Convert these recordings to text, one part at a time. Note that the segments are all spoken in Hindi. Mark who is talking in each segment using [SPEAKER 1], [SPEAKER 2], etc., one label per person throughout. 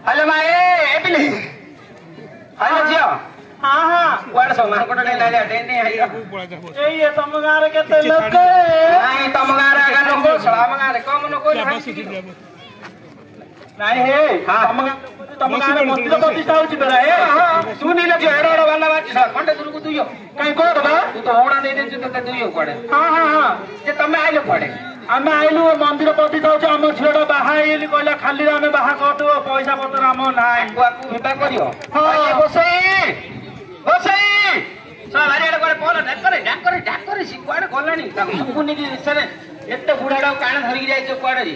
[SPEAKER 1] हेलो माँ ए पिले हेलो जियो हां हां कुआडे सब मांकोट नै लाले डेने आइयो ए ये तम गारे केते लोक नाही तम गारे आगा लोक सलाम गारे कम न कोइ नाही हे तम गारे मंदिर प्रतिष्ठा होची बेला ए हां सुनी ल जो एडो वाला बाटी सा खंडे दुरु को दुयो काई कोड बा तू तो ओडा दे दे तते दुयो कोडे हां हां हां जे तमे आइलो कोडे आमे आइलु मंदिर प्रतिष्ठा होची हम छिडा बाहा एली कहला खाली आमे बाहा करदो पैसा पत्र हम नाही बुआकू विदा करियो हां बसई बसई सा भारियाडे कोडे कोन डाक करे सी कोडे गलानी सुकुनी की सरे एते बुढाडा कान धरि जाइछो कोडे रे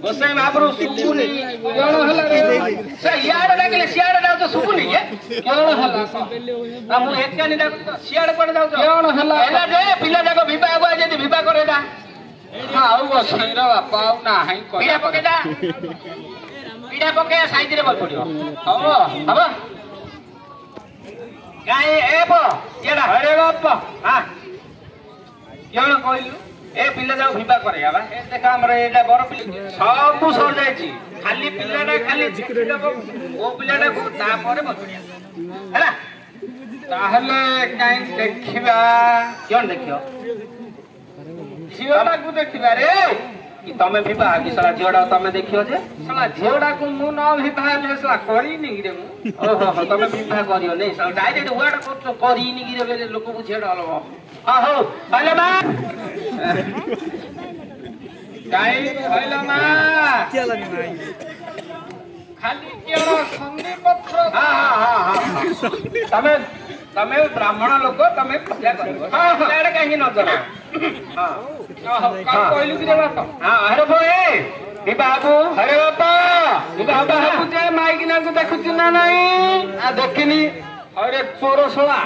[SPEAKER 1] बसई महाप्रभु सुकुनी कोन हला रे से याड डाकले सियाड जाउ तो सुकुनी के कोन हला हम एकनी डाक सियाड कोन जाउ कोन हला एला रे पिला जाको विवाह गया जदी विवाह करेदा हां आउ बसई रे बापा आउ ना हाई पीड़ा पकेदा पीड़ा पके साइड रे बल पडियो हबो हबो गाय ए बो येडा अरे बापा हां केन कहलु ए पिला जाऊ विवाह करे आबा ए देखा हमरे एटा बर पिला सब सर जायछि खाली पिलाडा खाली देखिदबो ओ पिलाडा को ता परे बतुनिया हैला ताहले काई देखिबा कोन देखियो झियोडा को देखिबा रे कि तमे विवाह कि साला झियोडा तमे देखियो जे साला झियोडा को मु न विवाह ले साला करी नि रे मु ओहो तमे विवाह करियो नै साला डायरेक्ट वर्ड को करी नि रे लोक को झियोडा हलो आहो हेलो मां काई हेलो मां के लनी माई खाली केरो संधि पत्र हां तमे ब्राह्मण लोक तमे पूजा करबो हां एडे काहे न जरा हां का कहलु कि रे बाप हां अरे भोए ए बाबू अरे बापा ए बाबा पूजा माई किना को देखु ना नहीं आ देखिनी अरे चोर सोला